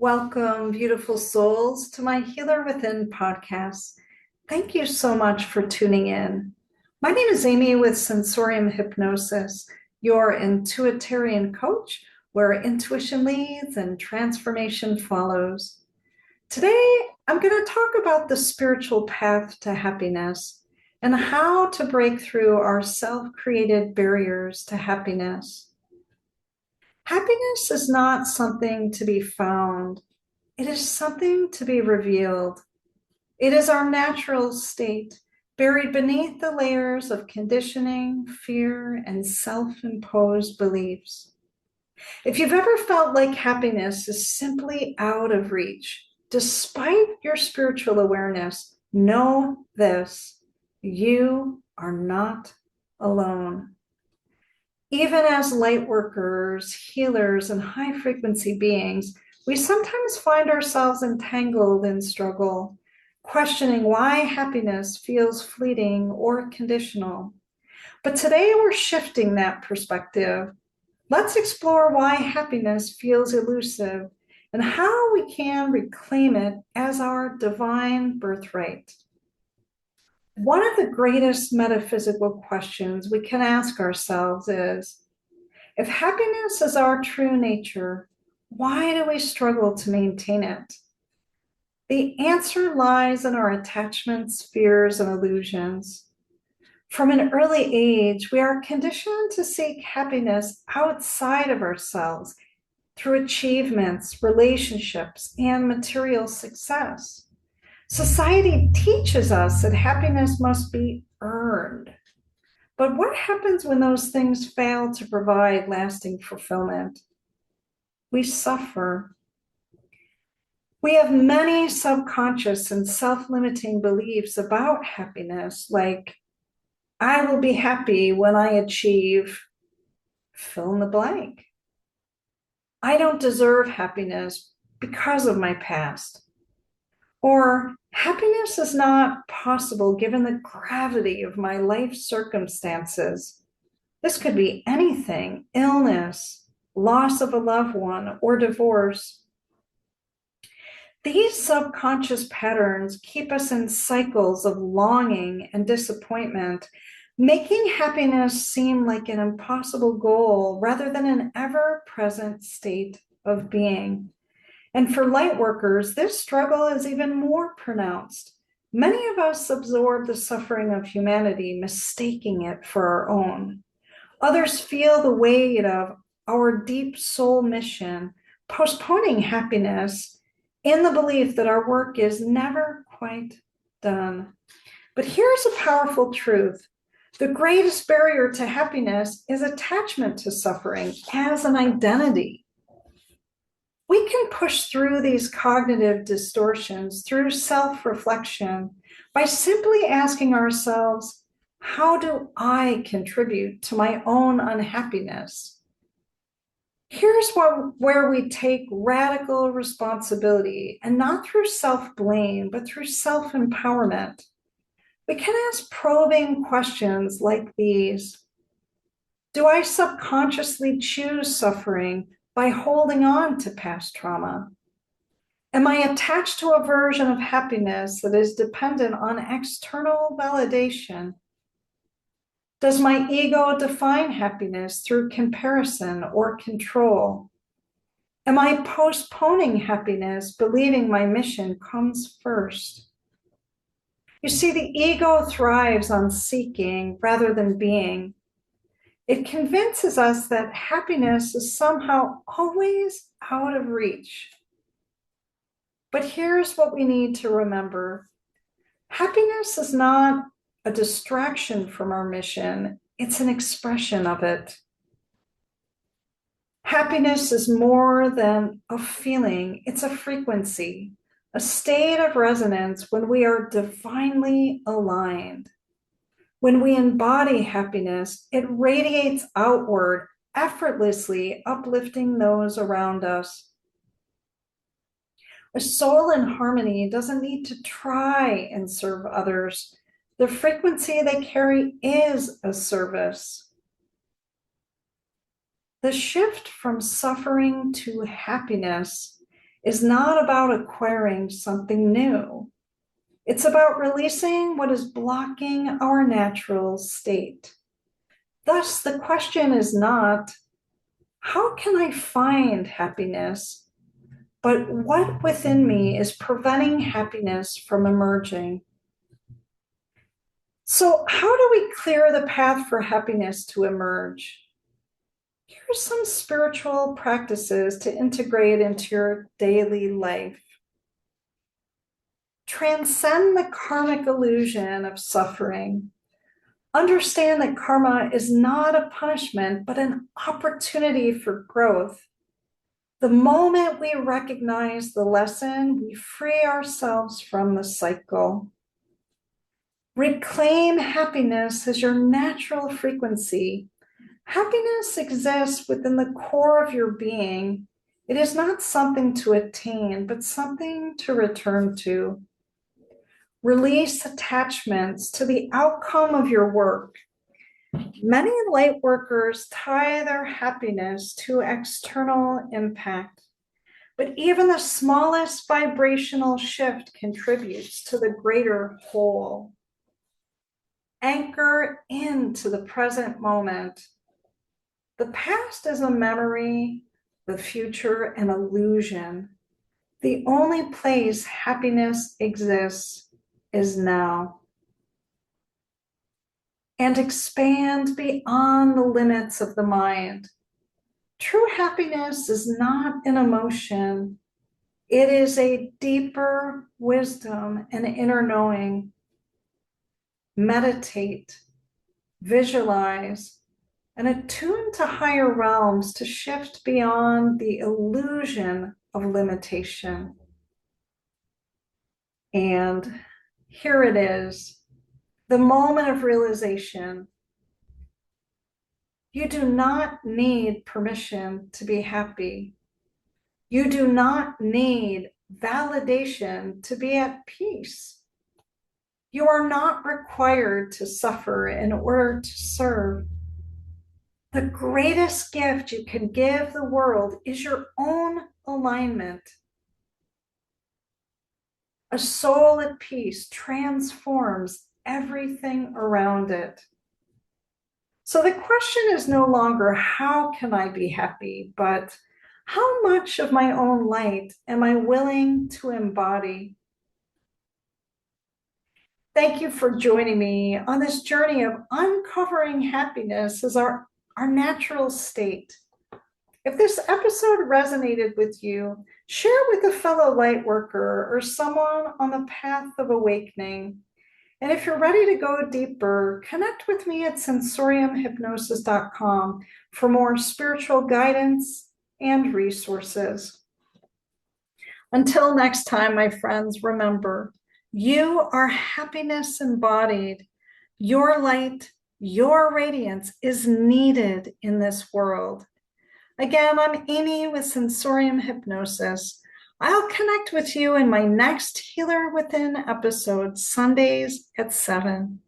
Welcome, beautiful souls, to my Healer Within podcast. Thank you so much for tuning in. My name is Amy with Sensorium Hypnosis, your intuitarian coach, where intuition leads and transformation follows. Today, I'm going to talk about the spiritual path to happiness and how to break through our self-created barriers to happiness. Happiness is not something to be found. It is something to be revealed. It is our natural state, buried beneath the layers of conditioning, fear, and self-imposed beliefs. If you've ever felt like happiness is simply out of reach, despite your spiritual awareness, know this: you are not alone. Even as light workers, healers, and high frequency beings, we sometimes find ourselves entangled in struggle, questioning why happiness feels fleeting or conditional. But today we're shifting that perspective. Let's explore why happiness feels elusive and how we can reclaim it as our divine birthright. One of the greatest metaphysical questions we can ask ourselves is, if happiness is our true nature, why do we struggle to maintain it? The answer lies in our attachments, fears, and illusions. From an early age, we are conditioned to seek happiness outside of ourselves through achievements, relationships, and material success. Society teaches us that happiness must be earned. But what happens when those things fail to provide lasting fulfillment? We suffer. We have many subconscious and self-limiting beliefs about happiness, like, I will be happy when I achieve fill in the blank. I don't deserve happiness because of my past. Or happiness is not possible given the gravity of my life circumstances. This could be anything: illness, loss of a loved one, or divorce. These subconscious patterns keep us in cycles of longing and disappointment, making happiness seem like an impossible goal rather than an ever-present state of being. And for light workers, this struggle is even more pronounced. Many of us absorb the suffering of humanity, mistaking it for our own. Others feel the weight of our deep soul mission, postponing happiness in the belief that our work is never quite done. But here's a powerful truth. The greatest barrier to happiness is attachment to suffering as an identity. We can push through these cognitive distortions through self-reflection by simply asking ourselves, how do I contribute to my own unhappiness? Here's where we take radical responsibility, and not through self-blame, but through self-empowerment. We can ask probing questions like these. Do I subconsciously choose suffering by holding on to past trauma? Am I attached to a version of happiness that is dependent on external validation? Does my ego define happiness through comparison or control? Am I postponing happiness, believing my mission comes first? You see, the ego thrives on seeking rather than being. It convinces us that happiness is somehow always out of reach. But here's what we need to remember. Happiness is not a distraction from our mission. It's an expression of it. Happiness is more than a feeling. It's a frequency, a state of resonance when we are divinely aligned. When we embody happiness, it radiates outward, effortlessly uplifting those around us. A soul in harmony doesn't need to try and serve others. The frequency they carry is a service. The shift from suffering to happiness is not about acquiring something new. It's about releasing what is blocking our natural state. Thus, the question is not, how can I find happiness? But what within me is preventing happiness from emerging? So, how do we clear the path for happiness to emerge? Here are some spiritual practices to integrate into your daily life. Transcend the karmic illusion of suffering. Understand that karma is not a punishment, but an opportunity for growth. The moment we recognize the lesson, we free ourselves from the cycle. Reclaim happiness as your natural frequency. Happiness exists within the core of your being. It is not something to attain, but something to return to. Release attachments to the outcome of your work. Many light workers tie their happiness to external impact, but even the smallest vibrational shift contributes to the greater whole. Anchor into the present moment. The past is a memory, the future an illusion. The only place happiness exists is now. And expand beyond the limits of the mind. True happiness is not an emotion. It is a deeper wisdom and inner knowing. Meditate, visualize, and attune to higher realms to shift beyond the illusion of limitation. And here it is, the moment of realization. You do not need permission to be happy. You do not need validation to be at peace. You are not required to suffer in order to serve. The greatest gift you can give the world is your own alignment. A soul at peace transforms everything around it. So the question is no longer, how can I be happy, but how much of my own light am I willing to embody? Thank you for joining me on this journey of uncovering happiness as our natural state. If this episode resonated with you, share with a fellow light worker or someone on the path of awakening. And if you're ready to go deeper, connect with me at sensoriumhypnosis.com for more spiritual guidance and resources. Until next time, my friends, remember, you are happiness embodied. Your light, your radiance is needed in this world. Again, I'm Amy with Sensorium Hypnosis. I'll connect with you in my next Healer Within episode, Sundays at 7.